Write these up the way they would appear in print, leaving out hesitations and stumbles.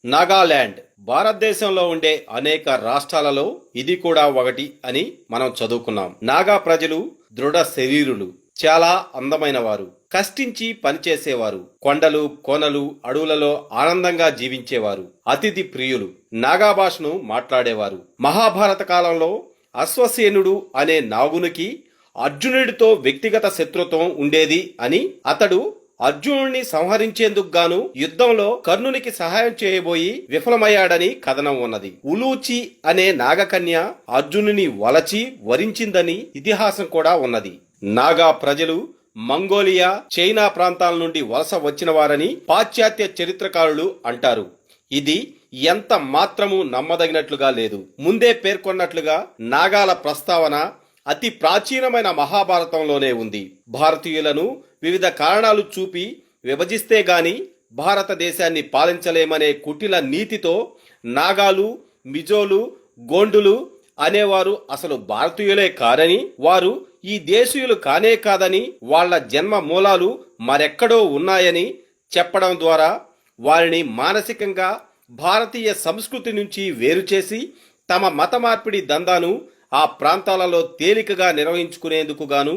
నాగాలాండ్ భారతదేశంలో ఉండే అనేక రాష్ట్రాలలో ఇది కూడా ఒకటి అని మనం చదువుకున్నాం. నాగా ప్రజలు దృఢ శరీరులు, చాలా అందమైన వారు, కష్టించి పనిచేసేవారు, కొండలు కోనలు అడవులలో ఆనందంగా జీవించేవారు, అతిథి ప్రియులు, నాగా భాషను మాట్లాడేవారు. మహాభారత కాలంలో అశ్వసేనుడు అనే నాగునికి అర్జునుడితో వ్యక్తిగత శత్రుత్వం ఉండేది అని, అతడు అర్జునుడిని సంహరించేందుకు గాను యుద్ధంలో కర్ణునికి సహాయం చేయబోయి విఫలమయ్యాడని కథనం ఉన్నది. ఉలూచి అనే నాగకన్య అర్జునుని వలచి వరించిందని ఇతిహాసం కూడా ఉన్నది. నాగా ప్రజలు మంగోలియా, చైనా ప్రాంతాల నుండి వలస వచ్చిన వారని పాశ్చాత్య చరిత్రకారులు అంటారు. ఇది ఎంత మాత్రము నమ్మదగినట్లుగా లేదు. ముందే పేర్కొన్నట్లుగా నాగాల ప్రస్తావన అతి ప్రాచీనమైన మహాభారతంలోనే ఉంది. భారతీయులను వివిధ కారణాలు చూపి విభజిస్తే గాని భారతదేశాన్ని పాలించలేమనే కుటిల నీతితో నాగాలు, మిజోలు, గోండులు అనేవారు అసలు భారతీయులే కారని, వారు ఈ దేశీయులు కానే కాదని, వాళ్ల జన్మ మూలాలు మరెక్కడో ఉన్నాయని చెప్పడం ద్వారా వారిని మానసికంగా భారతీయ సంస్కృతి నుంచి వేరు చేసి తమ మత మార్పిడి దందాను ఆ ప్రాంతాలలో తేలికగా నిర్వహించుకునేందుకు గాను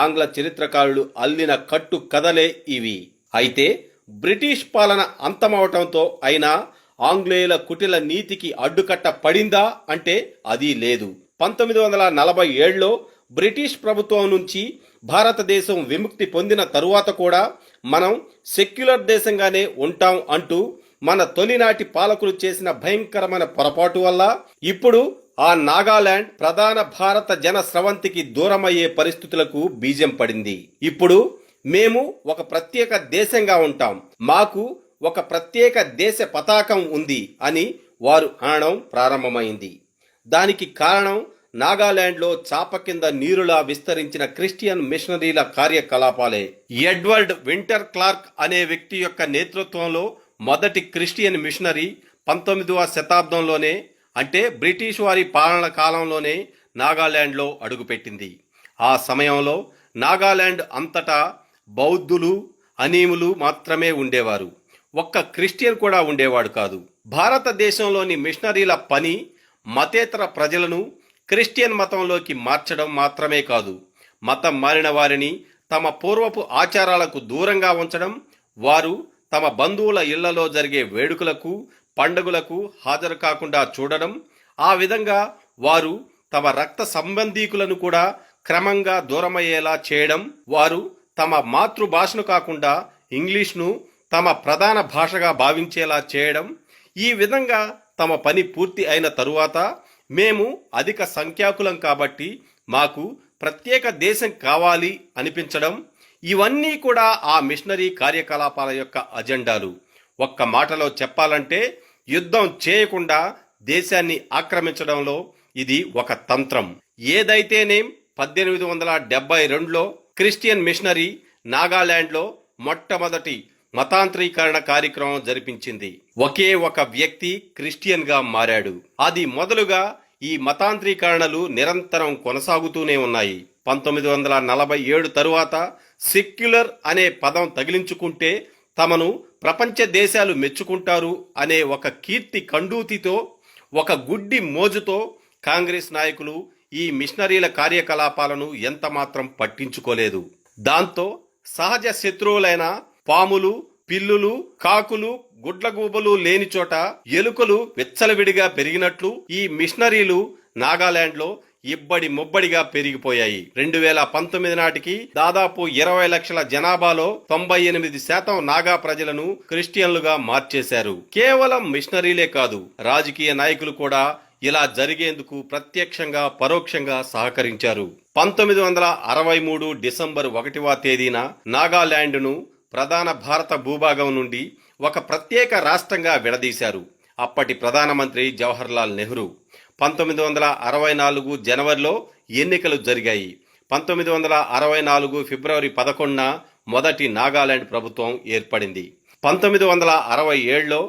ఆంగ్ల చరిత్రకారులు అల్లిన కట్టు కథలే ఇవి. అయితే బ్రిటిష్ పాలన అంతమవటంతో అయినా ఆంగ్లేయుల కుటిల నీతికి అడ్డుకట్ట పడిందా అంటే అది లేదు. 1947లో బ్రిటిష్ ప్రభుత్వం నుంచి భారతదేశం విముక్తి పొందిన తరువాత కూడా మనం సెక్యులర్ దేశంగానే ఉంటాం అంటూ మన తొలినాటి పాలకులు చేసిన భయంకరమైన పొరపాటు వల్ల ఇప్పుడు ఆ నాగాలాండ్ ప్రధాన భారత జన స్రవంతికి దూరమయ్యే పరిస్థితులకు బీజం పడింది. ఇప్పుడు మేము ఒక ప్రత్యేక దేశంగా ఉంటాం, మాకు ఒక ప్రత్యేక దేశ పతాకం ఉంది అని వారు అనడం ప్రారంభమైంది. దానికి కారణం నాగాలాండ్లో చాప కింద నీరులా విస్తరించిన క్రిస్టియన్ మిషనరీల కార్యకలాపాలే. ఎడ్వర్డ్ వింటర్ క్లార్క్ అనే వ్యక్తి యొక్క నేతృత్వంలో మొదటి క్రిస్టియన్ మిషనరీ 19వ శతాబ్దంలోనే, అంటే బ్రిటిష్ వారి పాలన కాలంలోనే నాగాలాండ్లో అడుగుపెట్టింది. ఆ సమయంలో నాగాలాండ్ అంతటా బౌద్ధులు, అనీములు మాత్రమే ఉండేవారు. ఒక్క క్రిస్టియన్ కూడా ఉండేవాడు కాదు. భారతదేశంలోని మిషనరీల పని మతేతర ప్రజలను క్రిస్టియన్ మతంలోకి మార్చడం మాత్రమే కాదు, మతం మారిన వారిని తమ పూర్వపు ఆచారాలకు దూరంగా ఉంచడం, వారు తమ బంధువుల ఇళ్లలో జరిగే వేడుకలకు, పండుగలకు హాజరు కాకుండా చూడడం, ఆ విధంగా వారు తమ రక్త సంబంధీకులను కూడా క్రమంగా దూరమయ్యేలా చేయడం, వారు తమ మాతృభాషను కాకుండా ఇంగ్లీష్ను తమ ప్రధాన భాషగా భావించేలా చేయడం, ఈ విధంగా తమ పని పూర్తి అయిన తరువాత మేము అధిక సంఖ్యాకులం కాబట్టి మాకు ప్రత్యేక దేశం కావాలి అనిపించడం, ఇవన్నీ కూడా ఆ మిషనరీ కార్యకలాపాల యొక్క అజెండాలు. ఒక్క మాటలో చెప్పాలంటే యుద్ధం చేయకుండా దేశాన్ని ఆక్రమించడంలో ఇది ఒక తంత్రం. ఏదైతేనేం 1872లో క్రిస్టియన్ మిషనరీ నాగాలాండ్లో మొట్టమొదటి మతాంతరీకరణ కార్యక్రమం జరిపించింది. ఒకే ఒక వ్యక్తి క్రిస్టియన్ గా మారాడు. అది మొదలుగా ఈ మతాంతరీకరణలు నిరంతరం కొనసాగుతూనే ఉన్నాయి. 1947 తరువాత సెక్యులర్ అనే పదం తగిలించుకుంటే తమను ప్రపంచ దేశాలు మెచ్చుకుంటారు అనే ఒక కీర్తి కండూతితో, ఒక గుడ్డి మోజుతో కాంగ్రెస్ నాయకులు ఈ మిషనరీల కార్యకలాపాలను ఎంతమాత్రం పట్టించుకోలేదు. దాంతో సహజ శత్రువులైన పాములు, పిల్లులు, కాకులు, గుడ్లగూబలు లేని చోట ఎలుకలు విచ్చలవిడిగా పెరిగినట్లు ఈ మిషనరీలు నాగాలాండ్లో ఇబ్బడి ముబ్బడిగా పెరిగిపోయాయి. 2019 నాటికి దాదాపు 20 లక్షల జనాభాలో 98% నాగా ప్రజలను క్రిస్టియన్లుగా మార్చేశారు. కేవలం మిషనరీలే కాదు, రాజకీయ నాయకులు కూడా ఇలా జరిగేందుకు ప్రత్యక్షంగా పరోక్షంగా సహకరించారు. 1963 డిసెంబర్ 1వ తేదీన నాగాలాండ్ను ప్రధాన భారత భూభాగం నుండి ఒక ప్రత్యేక రాష్ట్రంగా విడదీశారు అప్పటి ప్రధానమంత్రి జవహర్లాల్ నెహ్రూ. 1964 జనవరిలో ఎన్నికలు జరిగాయి. 1964 ఫిబ్రవరి 11న మొదటి నాగాలాండ్ ప్రభుత్వం ఏర్పడింది. 1967లో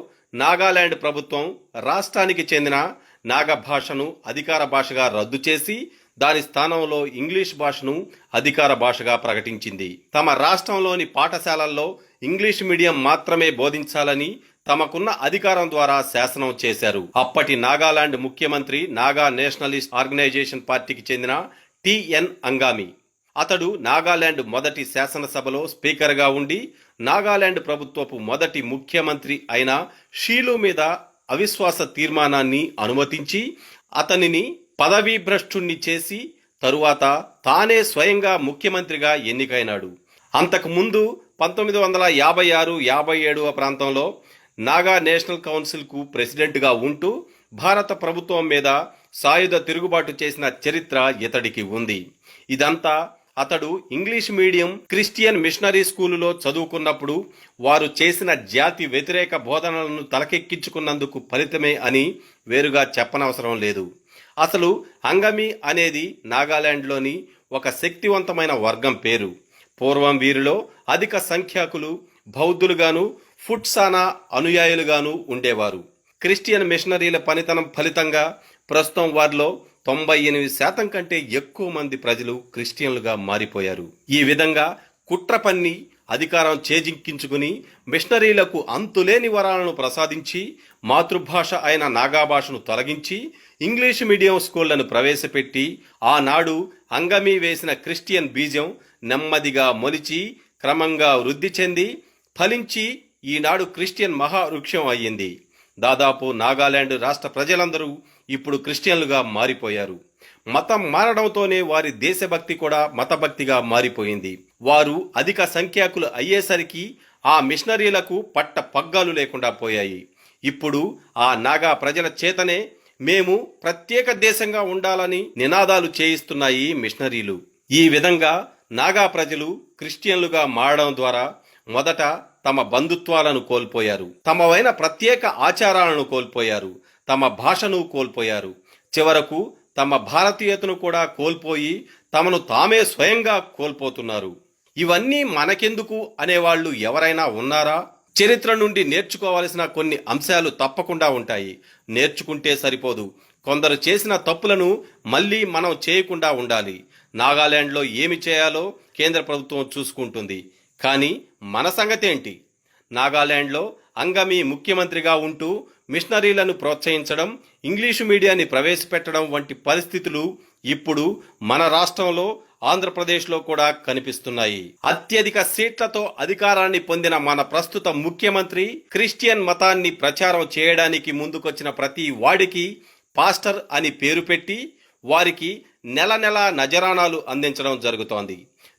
నాగాలాండ్ ప్రభుత్వం రాష్ట్రానికి చెందిన నాగ భాషను అధికార భాషగా రద్దు చేసి దాని స్థానంలో ఇంగ్లీష్ భాషను అధికార భాషగా ప్రకటించింది. తమ రాష్ట్రంలోని పాఠశాలల్లో ఇంగ్లీష్ మీడియం మాత్రమే బోధించాలని తమకున్న అధికారం ద్వారా శాసనం చేశారు. అప్పటి నాగాలాండ్ ముఖ్యమంత్రి నాగా నేషనలిస్ట్ ఆర్గనైజేషన్ పార్టీకి చెందిన టిఎన్ అంగామి. అతడు నాగాలాండ్ మొదటి శాసనసభలో స్పీకర్గా ఉండి నాగాలాండ్ ప్రభుత్వపు మొదటి ముఖ్యమంత్రి అయిన షీలు మీద అవిశ్వాస తీర్మానాన్ని అనుమతించి అతనిని పదవీభ్రష్టుణ్ణి చేసి తరువాత తానే స్వయంగా ముఖ్యమంత్రిగా ఎన్నికైనాడు. అంతకు ముందు 1956-57 ప్రాంతంలో నాగా నేషనల్ కౌన్సిల్కు ప్రెసిడెంట్గా ఉంటూ భారత ప్రభుత్వం మీద సాయుధ తిరుగుబాటు చేసిన చరిత్ర ఇతడికి ఉంది. ఇదంతా అతడు ఇంగ్లీష్ మీడియం క్రిస్టియన్ మిషనరీ స్కూలులో చదువుకున్నప్పుడు వారు చేసిన జాతి వ్యతిరేక బోధనలను తలకెక్కించుకున్నందుకు ఫలితమే అని వేరుగా చెప్పనవసరం లేదు. అసలు అంగమి అనేది నాగాలాండ్లోని ఒక శక్తివంతమైన వర్గం పేరు. పూర్వం వీరిలో అధిక సంఖ్యాకులు బౌద్ధులుగాను ఫుట్సానా అనుయాయులుగాను ఉండేవారు. క్రిస్టియన్ మిషనరీల పనితనం ఫలితంగా ప్రస్తుతం వారిలో 98% కంటే ఎక్కువ మంది ప్రజలు క్రిస్టియన్లుగా మారిపోయారు. ఈ విధంగా కుట్ర పన్ని అధికారం చేజిక్కించుకుని మిషనరీలకు అంతులేని వరాలను ప్రసాదించి మాతృభాష అయిన నాగా భాషను తొలగించి ఇంగ్లీష్ మీడియం స్కూళ్లను ప్రవేశపెట్టి ఆనాడు అంగమి వేసిన క్రిస్టియన్ బీజం నెమ్మదిగా మొలిచి క్రమంగా వృద్ధి చెంది ఫలించి ఈనాడు క్రిస్టియన్ మహావృక్షం అయ్యింది. దాదాపు నాగాలాండ్ రాష్ట్ర ప్రజలందరూ ఇప్పుడు క్రిస్టియన్లుగా మారిపోయారు. మతం మారడంతోనే వారి దేశభక్తి కూడా మతభక్తిగా మారిపోయింది. వారు అధిక సంఖ్యాకులు అయ్యేసరికి ఆ మిషనరీలకు పట్ట పగ్గాలు లేకుండా పోయాయి. ఇప్పుడు ఆ నాగా ప్రజల చేతనే మేము ప్రత్యేక దేశంగా ఉండాలని నినాదాలు చేయిస్తున్నాయి మిషనరీలు. ఈ విధంగా నాగా ప్రజలు క్రిస్టియన్లుగా మారడం ద్వారా మొదట తమ బంధుత్వాలను కోల్పోయారు, తమవైన ప్రత్యేక ఆచారాలను కోల్పోయారు, తమ భాషను కోల్పోయారు, చివరకు తమ భారతీయతను కూడా కోల్పోయి తమను తామే స్వయంగా కోల్పోతున్నారు. ఇవన్నీ మనకెందుకు అనేవాళ్లు ఎవరైనా ఉన్నారా? చరిత్ర నుండి నేర్చుకోవాల్సిన కొన్ని అంశాలు తప్పకుండా ఉంటాయి. నేర్చుకుంటే సరిపోదు, కొందరు చేసిన తప్పులను మళ్ళీ మనం చేయకుండా ఉండాలి. నాగాలాండ్లో ఏమి చేయాలో కేంద్ర ప్రభుత్వం చూసుకుంటుంది. కానీ మన సంగతి ఏంటి? నాగాలాండ్లో అంగమి ముఖ్యమంత్రిగా ఉంటూ మిషనరీలను ప్రోత్సహించడం, ఇంగ్లీషు మీడియాన్ని ప్రవేశపెట్టడం వంటి పరిస్థితులు ఇప్పుడు మన రాష్ట్రంలో ఆంధ్రప్రదేశ్లో కూడా కనిపిస్తున్నాయి. అత్యధిక సీట్లతో అధికారాన్ని పొందిన మన ప్రస్తుత ముఖ్యమంత్రి క్రిస్టియన్ మతాన్ని ప్రచారం చేయడానికి ముందుకొచ్చిన ప్రతి వాడికి పాస్టర్ అని పేరు పెట్టి వారికి నెల నెల నజరానాలు అందించడం జరుగుతోంది.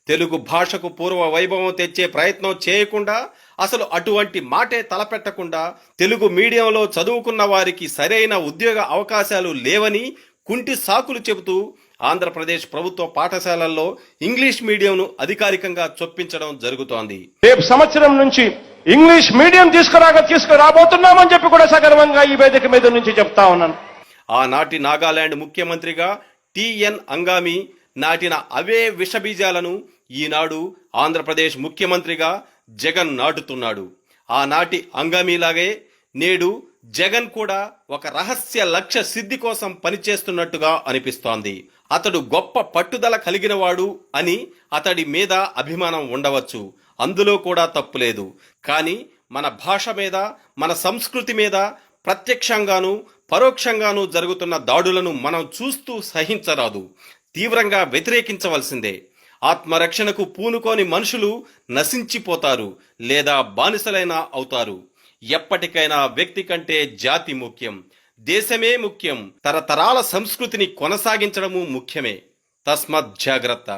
తెలుగు భాషకు పూర్వ వైభవం తెచ్చే ప్రయత్నం చేయకుండా, అసలు అటువంటి మాటే తలపెట్టకుండా తెలుగు మీడియంలో చదువుకున్న వారికి సరైన ఉద్యోగ అవకాశాలు లేవని కుంటి సాకులు చెబుతూ ఆంధ్రప్రదేశ్ ప్రభుత్వ పాఠశాలల్లో ఇంగ్లీష్ మీడియంను అధికారికంగా చొప్పించడం జరుగుతోంది. రేపు సంవత్సరం నుంచి ఇంగ్లీష్ మీడియం తీసుకురాబోతున్నామని చెప్పి కూడా సగర్వంగా ఈ వేదిక మీద నుంచి చెప్తా ఉన్నాను. ఆనాటి నాగాలాండ్ ముఖ్యమంత్రిగా టిఎన్ అంగామి నాటిన అవే విషబీజాలను ఈనాడు ఆంధ్రప్రదేశ్ ముఖ్యమంత్రిగా జగన్ నాటుతున్నాడు. ఆనాటి అంగామిలాగే నేడు జగన్ కూడా ఒక రహస్య లక్ష్య సిద్ధి కోసం పనిచేస్తున్నట్టుగా అనిపిస్తోంది. అతడు గొప్ప పట్టుదల కలిగినవాడు అని అతడి మీద అభిమానం ఉండవచ్చు, అందులో కూడా తప్పులేదు. కానీ మన భాష మీద, మన సంస్కృతి మీద ప్రత్యక్షంగాను పరోక్షంగాను జరుగుతున్న దాడులను మనం చూస్తూ సహించరాదు, తీవ్రంగా వ్యతిరేకించవలసిందే. ఆత్మరక్షణకు పూనుకోని మనుషులు నశించిపోతారు లేదా బానిసలైనా అవుతారు. ఎప్పటికైనా వ్యక్తి కంటే జాతి ముఖ్యం, దేశమే ముఖ్యం, తరతరాల సంస్కృతిని కొనసాగించడము ముఖ్యమే. తస్మత్ జాగ్రత్త.